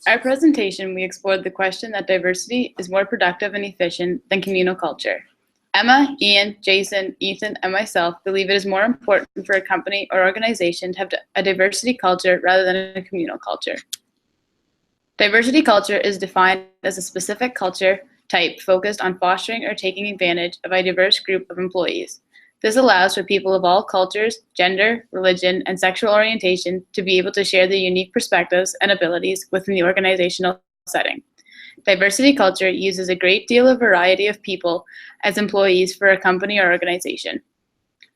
Our presentation, we explored the question that diversity is more productive and efficient than communal culture. Emma, Ian, Jason, Ethan, and myself believe it is more important for a company or organization to have a diversity culture rather than a communal culture. Diversity culture is defined as a specific culture type focused on fostering or taking advantage of a diverse group of employees. This allows for people of all cultures, gender, religion, and sexual orientation to be able to share their unique perspectives and abilities within the organizational setting. Diversity culture uses a great deal of variety of people as employees for a company or organization.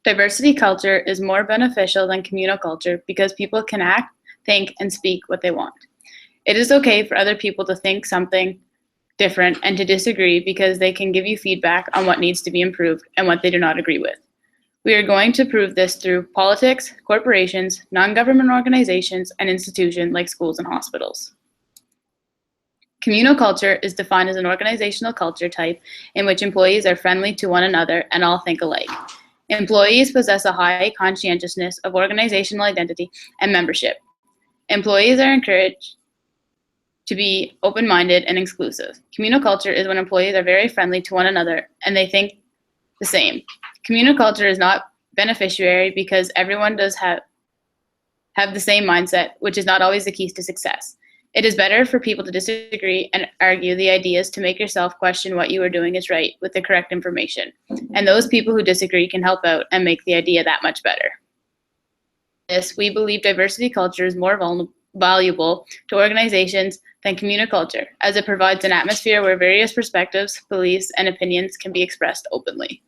Diversity culture is more beneficial than communal culture because people can act, think, and speak what they want. It is okay for other people to think something different and to disagree because they can give you feedback on what needs to be improved and what they do not agree with. We are going to prove this through politics, corporations, non-government organizations, and institutions like schools and hospitals. Communal culture is defined as an organizational culture type in which employees are friendly to one another and all think alike. Employees possess a high conscientiousness of organizational identity and membership. Employees are encouraged to be open-minded and exclusive. Communal culture is when employees are very friendly to one another and they think the same. Communal culture is not beneficiary because everyone does have the same mindset, which is not always the key to success. It is better for people to disagree and argue the ideas to make yourself question what you are doing is right with the correct information. And those people who disagree can help out and make the idea that much better. This, we believe diversity culture is more valuable to organizations than communal culture, as it provides an atmosphere where various perspectives, beliefs, and opinions can be expressed openly.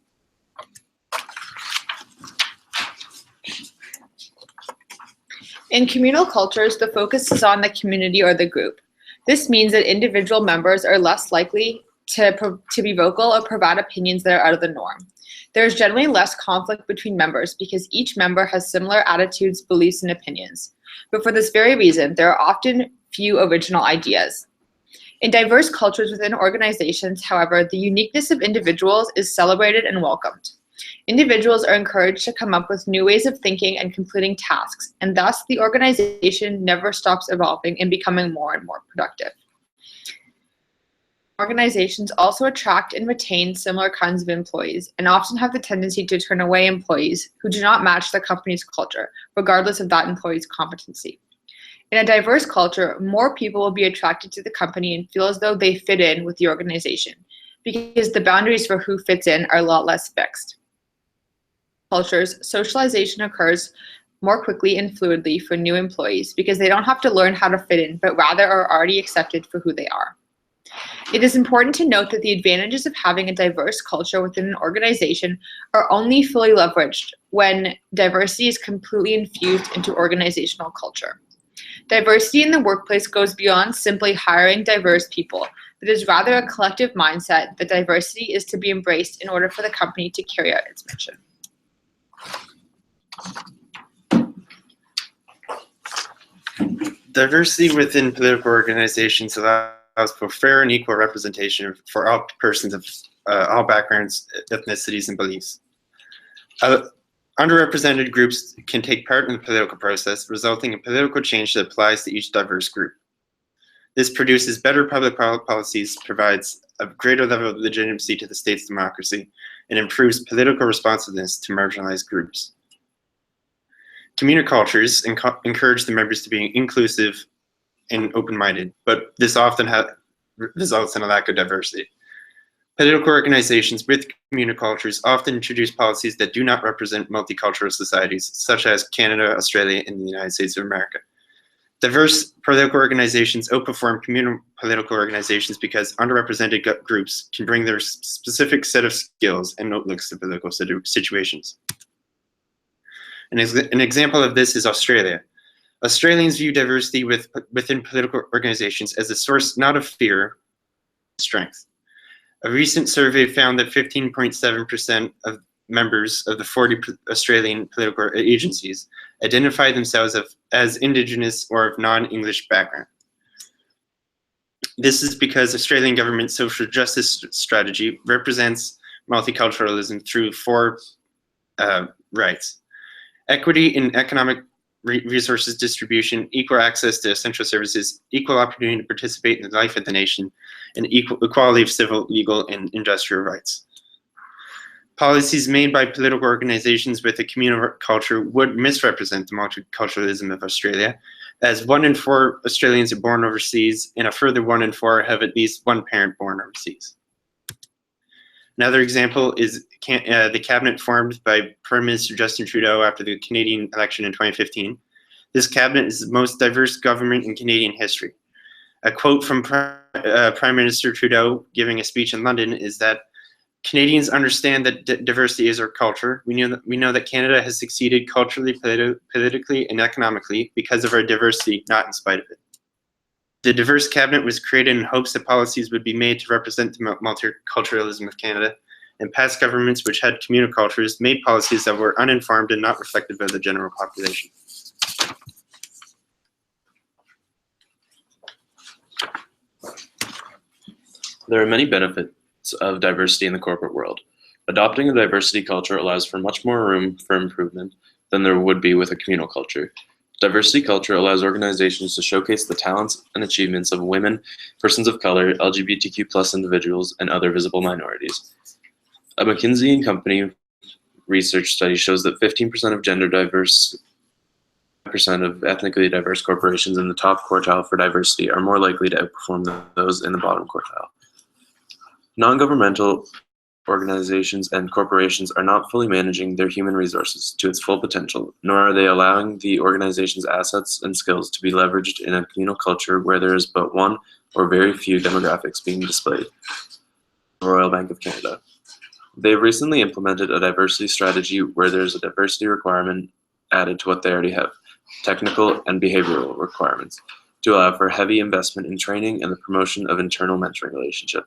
In communal cultures, the focus is on the community or the group. This means that individual members are less likely to be vocal or provide opinions that are out of the norm. There is generally less conflict between members because each member has similar attitudes, beliefs, and opinions. But for this very reason, there are often few original ideas. In diverse cultures within organizations, however, the uniqueness of individuals is celebrated and welcomed. Individuals are encouraged to come up with new ways of thinking and completing tasks, and thus the organization never stops evolving and becoming more and more productive. Organizations also attract and retain similar kinds of employees and often have the tendency to turn away employees who do not match the company's culture, regardless of that employee's competency. In a diverse culture, more people will be attracted to the company and feel as though they fit in with the organization, because the boundaries for who fits in are a lot less fixed. Cultures, socialization occurs more quickly and fluidly for new employees because they don't have to learn how to fit in, but rather are already accepted for who they are. It is important to note that the advantages of having a diverse culture within an organization are only fully leveraged when diversity is completely infused into organizational culture. Diversity in the workplace goes beyond simply hiring diverse people. It is rather a collective mindset that diversity is to be embraced in order for the company to carry out its mission. Diversity within political organizations allows for fair and equal representation for all persons of all backgrounds, ethnicities, and beliefs. Underrepresented groups can take part in the political process, resulting in political change that applies to each diverse group. This produces better public policies, provides a greater level of legitimacy to the state's democracy, and improves political responsiveness to marginalized groups. Communal cultures encourage the members to be inclusive and open-minded, but this often results in a lack of diversity. Political organizations with communal cultures often introduce policies that do not represent multicultural societies, such as Canada, Australia, and the United States of America. Diverse political organizations outperform communal political organizations because underrepresented groups can bring their specific set of skills and outlooks to political situations. An example of this is Australia. Australians view diversity within political organizations as a source not of fear, but strength. A recent survey found that 15.7% of members of the 40 Australian political agencies identify themselves as Indigenous or of non-English background. This is because Australian government social justice strategy represents multiculturalism through four rights: equity in economic resources distribution, equal access to essential services, equal opportunity to participate in the life of the nation, and equality of civil, legal, and industrial rights. Policies made by political organizations with a communal culture would misrepresent the multiculturalism of Australia, as 1 in 4 Australians are born overseas, and a further 1 in 4 have at least one parent born overseas. Another example is the cabinet formed by Prime Minister Justin Trudeau after the Canadian election in 2015. This cabinet is the most diverse government in Canadian history. A quote from Prime Minister Trudeau giving a speech in London is that Canadians understand that diversity is our culture. We know that Canada has succeeded culturally, politically, and economically because of our diversity, not in spite of it. The diverse cabinet was created in hopes that policies would be made to represent the multiculturalism of Canada, and past governments which had communal cultures made policies that were uninformed and not reflected by the general population. There are many benefits of diversity in the corporate world. Adopting a diversity culture allows for much more room for improvement than there would be with a communal culture. Diversity culture allows organizations to showcase the talents and achievements of women, persons of color, LGBTQ+ individuals, and other visible minorities. A McKinsey & Company research study shows that 15% of gender diverse, 5% of ethnically diverse corporations in the top quartile for diversity are more likely to outperform those in the bottom quartile. Non-governmental organizations and corporations are not fully managing their human resources to its full potential, nor are they allowing the organization's assets and skills to be leveraged in a communal culture where there is but one or very few demographics being displayed. The Royal Bank of Canada. They have recently implemented a diversity strategy where there is a diversity requirement added to what they already have, technical and behavioral requirements, to allow for heavy investment in training and the promotion of internal mentoring relationship.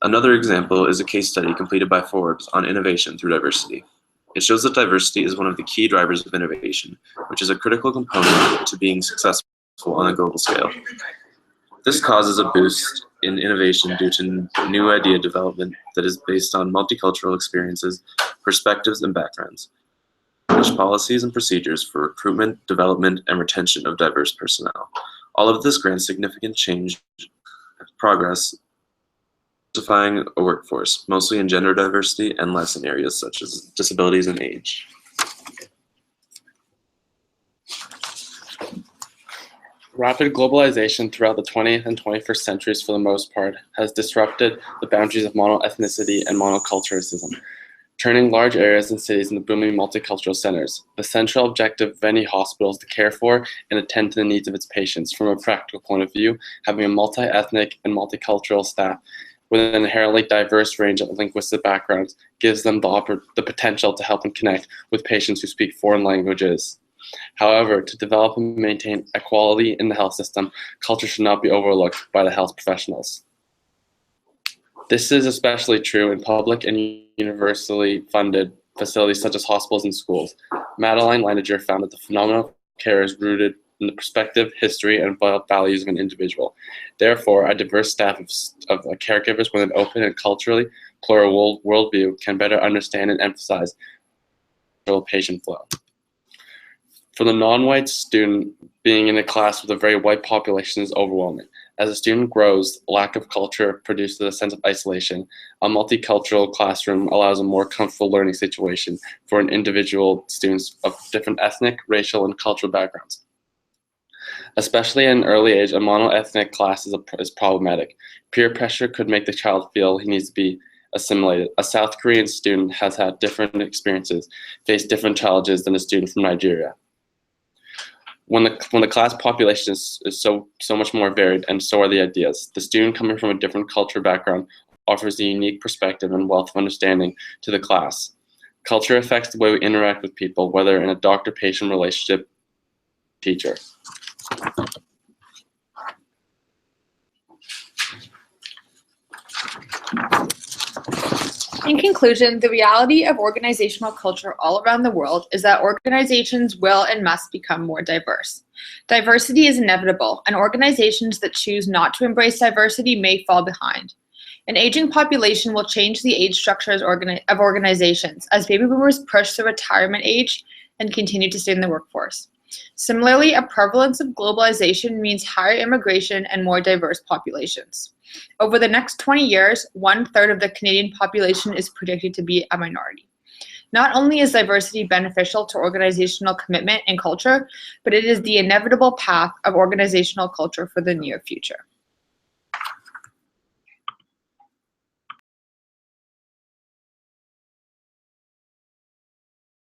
Another example is a case study completed by Forbes on innovation through diversity. It shows that diversity is one of the key drivers of innovation, which is a critical component to being successful on a global scale. This causes a boost in innovation due to new idea development that is based on multicultural experiences, perspectives, and backgrounds. Policies and procedures for recruitment, development, and retention of diverse personnel. All of this grants significant change, progress, diversifying a workforce, mostly in gender diversity and less in areas such as disabilities and age. Rapid globalization throughout the 20th and 21st centuries, for the most part, has disrupted the boundaries of monoethnicity and monoculturalism, turning large areas and cities into booming multicultural centers. The central objective of any hospital is to care for and attend to the needs of its patients. From a practical point of view, having a multi-ethnic and multicultural staff with an inherently diverse range of linguistic backgrounds gives them the potential to help and connect with patients who speak foreign languages. However, to develop and maintain equality in the health system, culture should not be overlooked by the health professionals. This is especially true in public and universally funded facilities such as hospitals and schools. Madeline Leininger found that the phenomenon of care is rooted in the perspective, history, and values of an individual. Therefore, a diverse staff of caregivers with an open and culturally plural worldview can better understand and emphasize patient flow. For the non-white student, being in a class with a very white population is overwhelming. As a student grows, lack of culture produces a sense of isolation. A multicultural classroom allows a more comfortable learning situation for an individual students of different ethnic, racial, and cultural backgrounds. Especially at an early age, a monoethnic class is problematic. Peer pressure could make the child feel he needs to be assimilated. A South Korean student has had different experiences, faced different challenges than a student from Nigeria. When the class population is so much more varied, and so are the ideas, the student coming from a different culture background offers a unique perspective and wealth of understanding to the class. Culture affects the way we interact with people, whether in a doctor-patient relationship, teacher. In conclusion, the reality of organizational culture all around the world is that organizations will and must become more diverse. Diversity is inevitable, and organizations that choose not to embrace diversity may fall behind. An aging population will change the age structures of organizations. As baby boomers push the retirement age, and continue to stay in the workforce. Similarly, a prevalence of globalization means higher immigration and more diverse populations. Over the next 20 years, 1/3 of the Canadian population is predicted to be a minority. Not only is diversity beneficial to organizational commitment and culture, but it is the inevitable path of organizational culture for the near future.